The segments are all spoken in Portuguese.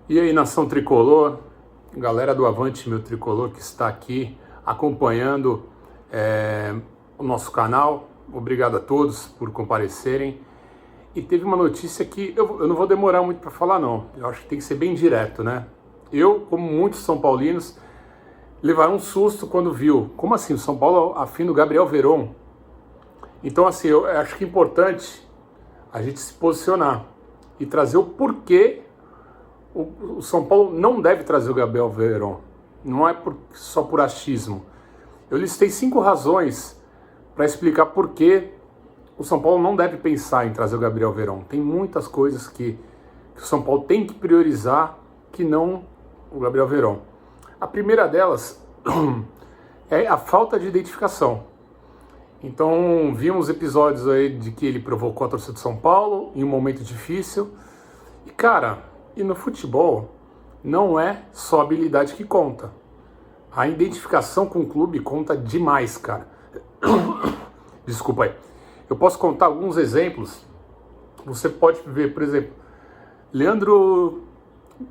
E aí, nação tricolor, galera do Avante Meu Tricolor que está aqui acompanhando o nosso canal, obrigado a todos por comparecerem. E teve uma notícia que eu não vou demorar muito para falar não, eu acho que tem que ser bem direto, né? Eu, como muitos São Paulinos, levaram um susto quando viu, como assim, o São Paulo afim do Gabriel Veron? Então assim, eu acho que é importante a gente se posicionar e trazer o porquê o São Paulo não deve trazer o Gabriel Veron. Não é só por achismo. Eu listei 5 razões para explicar por que o São Paulo não deve pensar em trazer o Gabriel Veron. Tem muitas coisas que o São Paulo tem que priorizar que não o Gabriel Veron. A primeira delas é a falta de identificação. Então, vimos episódios aí de que ele provocou a torcida de São Paulo em um momento difícil. E, cara, e no futebol não é só a habilidade que conta. A identificação com o clube conta demais, cara. Desculpa aí. Eu posso contar alguns exemplos. Você pode ver, por exemplo, Leandro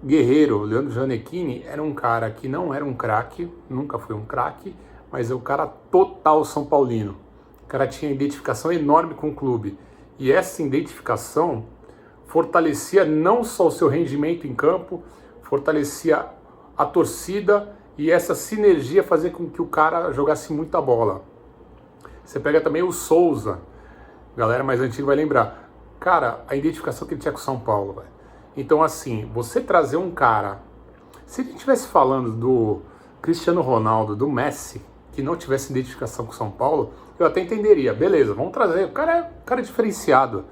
Guerreiro, Leandro Gianecchini, era um cara que não era um craque, nunca foi um craque, mas é o cara total São Paulino. O cara tinha identificação enorme com o clube. E essa identificação fortalecia não só o seu rendimento em campo, fortalecia a torcida e essa sinergia fazia com que o cara jogasse muita bola. Você pega também o Souza, galera mais antiga vai lembrar. Cara, a identificação que ele tinha com o São Paulo, velho. Então assim, você trazer um cara, se a gente estivesse falando do Cristiano Ronaldo, do Messi, que não tivesse identificação com o São Paulo, eu até entenderia, beleza, vamos trazer, o cara é diferenciado,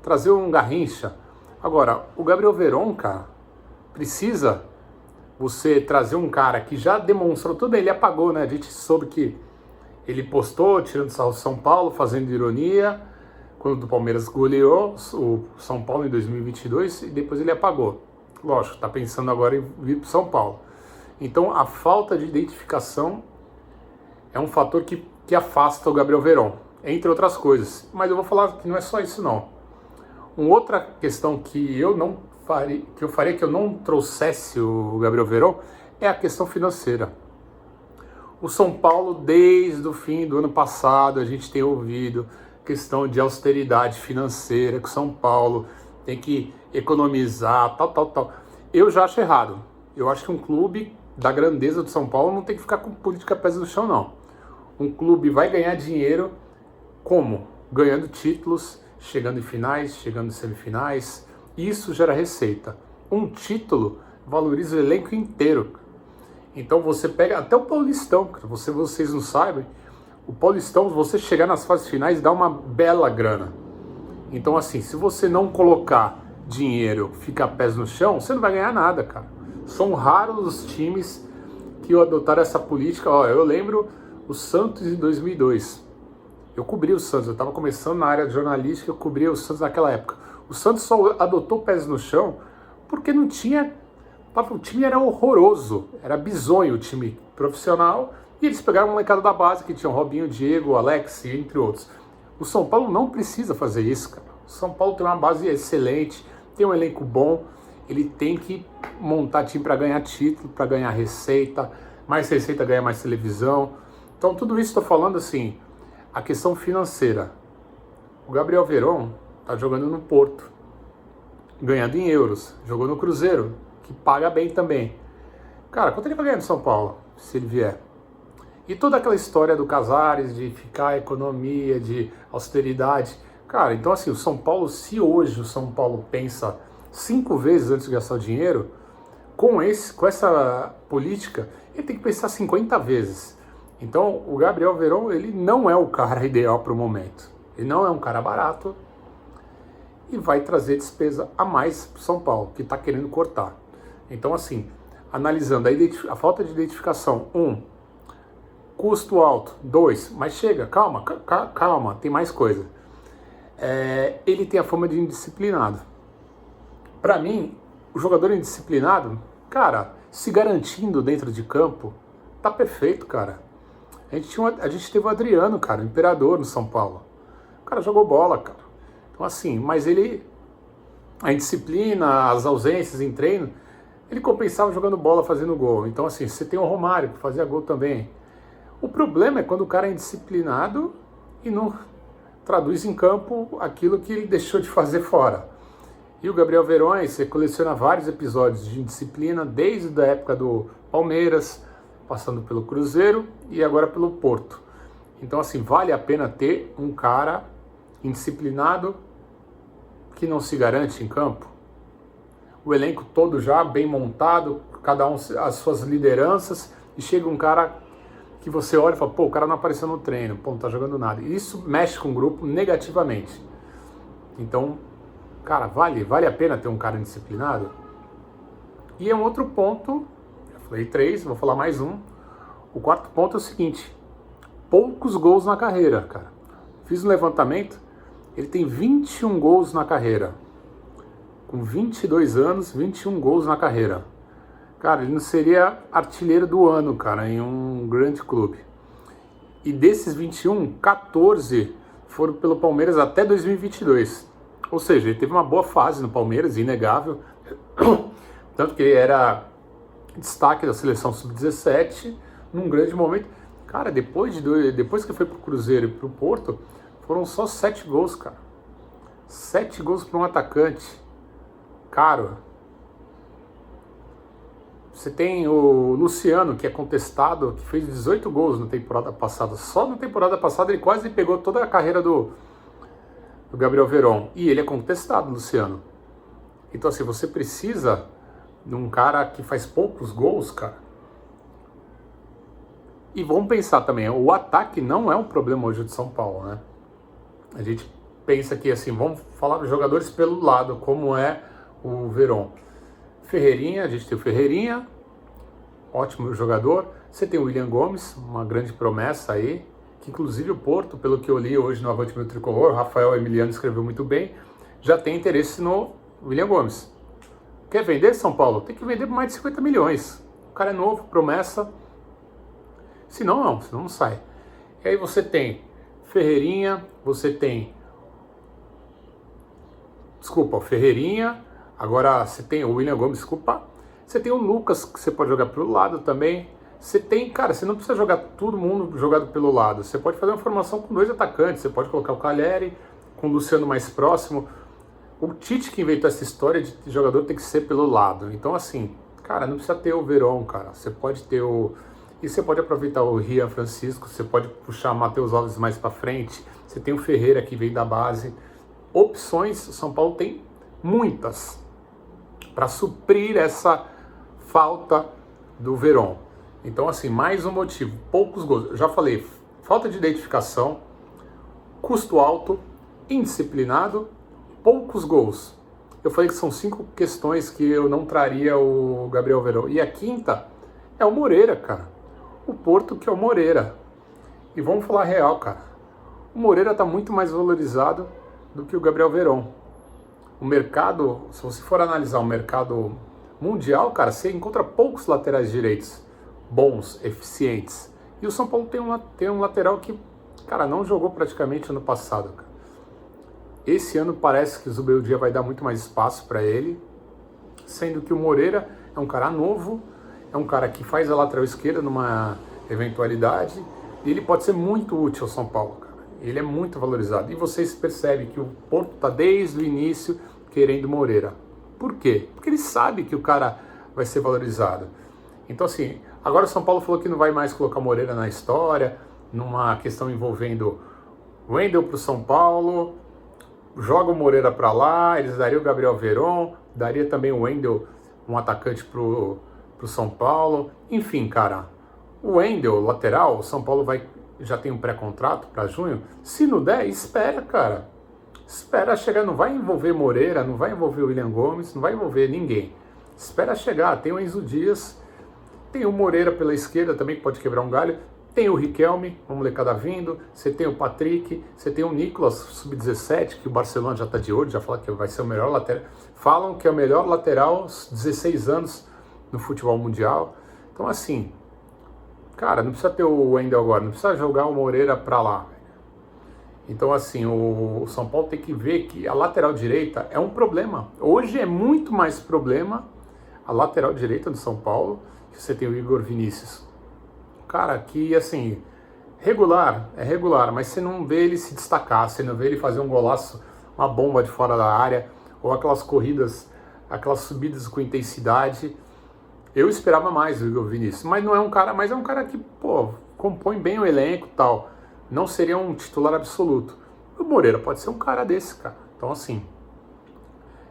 trazer um Garrincha. Agora, o Gabriel Veron, cara, precisa você trazer um cara que já demonstrou tudo, ele apagou, né? A gente soube que ele postou, tirando sarro do São Paulo, fazendo ironia, quando o Palmeiras goleou o São Paulo em 2022, e depois ele apagou. Lógico, tá pensando agora em vir pro São Paulo. Então, a falta de identificação é um fator que afasta o Gabriel Veron, entre outras coisas. Mas eu vou falar que não é só isso, não. Uma outra questão que eu faria que eu não trouxesse o Gabriel Veron é a questão financeira. O São Paulo, desde o fim do ano passado, a gente tem ouvido questão de austeridade financeira, que o São Paulo tem que economizar, tal. Eu já acho errado. Eu acho que um clube da grandeza do São Paulo não tem que ficar com política pés no chão, não. Um clube vai ganhar dinheiro como? Ganhando títulos, chegando em finais, chegando em semifinais. Isso gera receita. Um título valoriza o elenco inteiro. Então você pega até o Paulistão, vocês não sabem, o Paulistão, você chegar nas fases finais, dá uma bela grana. Então assim, se você não colocar dinheiro, ficar pés no chão, você não vai ganhar nada, cara. São raros os times que adotaram essa política. Ó, eu lembro o Santos em 2002. Eu cobri o Santos, eu estava começando na área de jornalística, eu cobria o Santos naquela época. O Santos só adotou pés no chão porque não tinha... O time era horroroso, era bizonho o time profissional, e eles pegaram uma molecada da base, que tinha o Robinho, o Diego, o Alex, entre outros. O São Paulo não precisa fazer isso, cara. O São Paulo tem uma base excelente, tem um elenco bom, ele tem que montar time para ganhar título, para ganhar receita, mais receita ganha mais televisão. Então tudo isso estou falando assim... A questão financeira. O Gabriel Veron está jogando no Porto, ganhando em euros. Jogou no Cruzeiro, que paga bem também. Cara, quanto ele vai ganhar no São Paulo, se ele vier? E toda aquela história do Casares, de ficar economia, de austeridade. Cara, então assim, o São Paulo, se hoje o São Paulo pensa 5 vezes antes de gastar o dinheiro, com essa política, ele tem que pensar 50 vezes. Então, o Gabriel Veron, ele não é o cara ideal para o momento. Ele não é um cara barato e vai trazer despesa a mais para o São Paulo, que está querendo cortar. Então, assim, analisando a falta de identificação, 1, custo alto, 2, mas chega, calma, tem mais coisa. Ele tem a fama de indisciplinado. Para mim, o jogador indisciplinado, cara, se garantindo dentro de campo, tá perfeito, cara. A gente teve o Adriano, cara, o Imperador no São Paulo. O cara jogou bola, cara. Então assim, mas a indisciplina, as ausências em treino, ele compensava jogando bola, fazendo gol. Então assim, você tem o Romário que fazia gol também. O problema é quando o cara é indisciplinado e não traduz em campo aquilo que ele deixou de fazer fora. E o Gabriel Veron, você coleciona vários episódios de indisciplina, desde a época do Palmeiras, passando pelo Cruzeiro e agora pelo Porto. Então assim, vale a pena ter um cara indisciplinado que não se garante em campo? O elenco todo já bem montado, cada um as suas lideranças, e chega um cara que você olha e fala, pô, o cara não apareceu no treino, pô, não tá jogando nada. E isso mexe com o grupo negativamente. Então, cara, vale a pena ter um cara indisciplinado? E é um outro ponto, eu falei 3, vou falar mais um. O quarto ponto é o seguinte, poucos gols na carreira, cara. Fiz um levantamento, ele tem 21 gols na carreira. Com 22 anos, 21 gols na carreira. Cara, ele não seria artilheiro do ano, cara, em um grande clube. E desses 21, 14 foram pelo Palmeiras até 2022. Ou seja, ele teve uma boa fase no Palmeiras, inegável. Tanto que ele era destaque da seleção sub-17, num grande momento. Cara, depois que foi pro Cruzeiro e pro Porto, foram só 7 gols, cara. 7 gols para um atacante. Caro. Você tem o Luciano, que é contestado, que fez 18 gols na temporada passada. Só na temporada passada ele quase pegou toda a carreira do Gabriel Veron. E ele é contestado, Luciano. Então assim, você precisa de um cara que faz poucos gols, cara. E vamos pensar também, o ataque não é um problema hoje de São Paulo, né? A gente pensa que assim, vamos falar dos jogadores pelo lado, como é o Veron. Ferreirinha, a gente tem o Ferreirinha, ótimo jogador. Você tem o William Gomes, uma grande promessa aí, que inclusive o Porto, pelo que eu li hoje no Avante Meu Tricolor, o Rafael Emiliano escreveu muito bem, já tem interesse no William Gomes. Quer vender, São Paulo? Tem que vender por mais de 50 milhões. O cara é novo, promessa. Senão não sai. E aí você tem Ferreirinha, você tem... Desculpa, o Ferreirinha... Agora você tem o William Gomes, desculpa. Você tem o Lucas, que você pode jogar pelo lado também. Você tem, cara, você não precisa jogar todo mundo jogado pelo lado. Você pode fazer uma formação com 2 atacantes. Você pode colocar o Calleri com o Luciano mais próximo. O Tite que inventou essa história de jogador tem que ser pelo lado. Então assim, cara, não precisa ter o Veron, cara. Você pode ter o... E você pode aproveitar o Rian Francisco. Você pode puxar o Matheus Alves mais pra frente. Você tem o Ferreira que vem da base. Opções, o São Paulo tem muitas para suprir essa falta do Veron. Então assim, mais um motivo, poucos gols. Eu já falei, falta de identificação, custo alto, indisciplinado, poucos gols. Eu falei que são 5 questões que eu não traria o Gabriel Veron. E a quinta é o Moreira, cara. O Porto que é o Moreira. E vamos falar real, cara. O Moreira está muito mais valorizado do que o Gabriel Veron. O mercado, se você for analisar o mercado mundial, cara, você encontra poucos laterais direitos bons, eficientes. E o São Paulo tem um lateral que, cara, não jogou praticamente ano passado, cara. Esse ano parece que o Zubeldia vai dar muito mais espaço para ele, sendo que o Moreira é um cara novo, é um cara que faz a lateral esquerda numa eventualidade, e ele pode ser muito útil ao São Paulo, cara. Ele é muito valorizado. E vocês percebem que o Porto está desde o início querendo Moreira. Por quê? Porque ele sabe que o cara vai ser valorizado. Então assim, agora o São Paulo falou que não vai mais colocar Moreira na história, numa questão envolvendo o Wendel para o São Paulo, joga o Moreira para lá, eles dariam o Gabriel Veron, daria também o Wendel, um atacante para o São Paulo. Enfim, cara, o Wendel, lateral, o São Paulo já tem um pré-contrato para junho. Se não der, espera, cara. Espera chegar, não vai envolver Moreira, não vai envolver o William Gomes, não vai envolver ninguém. Espera chegar, tem o Enzo Dias, tem o Moreira pela esquerda também, que pode quebrar um galho, tem o Riquelme, uma molecada vindo, você tem o Patrick, você tem o Nicolas, sub-17, que o Barcelona já está de olho, já fala que vai ser o melhor lateral. Falam que é o melhor lateral, 16 anos no futebol mundial. Então assim, cara, não precisa ter o Wendel agora, não precisa jogar o Moreira para lá. Então assim, o São Paulo tem que ver que a lateral direita é um problema. Hoje é muito mais problema a lateral direita do São Paulo, que você tem o Igor Vinícius. Cara, que assim, é regular, mas você não vê ele se destacar, você não vê ele fazer um golaço, uma bomba de fora da área, ou aquelas corridas, aquelas subidas com intensidade. Eu esperava mais do Igor Vinícius, mas não é um cara, mas é um cara que, pô, compõe bem o elenco e tal. Não seria um titular absoluto. O Moreira pode ser um cara desse, cara. Então, assim,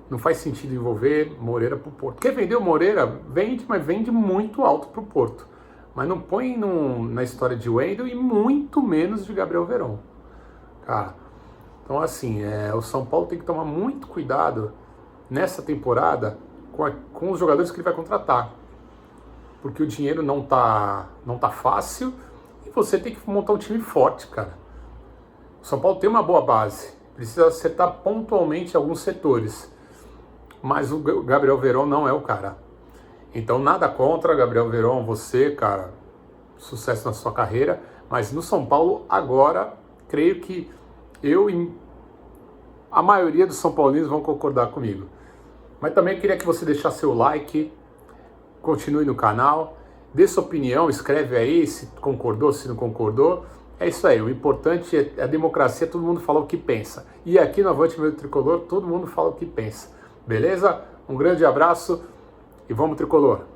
não faz sentido envolver Moreira pro Porto. Quer vender o Moreira? Vende, mas vende muito alto pro Porto. Mas não põe na história de Wendel e muito menos de Gabriel Veron. Cara, então assim, o São Paulo tem que tomar muito cuidado nessa temporada com os jogadores que ele vai contratar. Porque o dinheiro não tá fácil e você tem que montar um time forte, cara. O São Paulo tem uma boa base, precisa acertar pontualmente alguns setores. Mas o Gabriel Veron não é o cara. Então nada contra, Gabriel Veron, você, cara, sucesso na sua carreira, mas no São Paulo agora, creio que a maioria dos São Paulinos vão concordar comigo. Mas também queria que você deixasse seu like, continue no canal, dê sua opinião, escreve aí se concordou, se não concordou. É isso aí, o importante é a democracia, todo mundo fala o que pensa. E aqui no Avante Meu Tricolor, todo mundo fala o que pensa. Beleza? Um grande abraço e vamos Tricolor!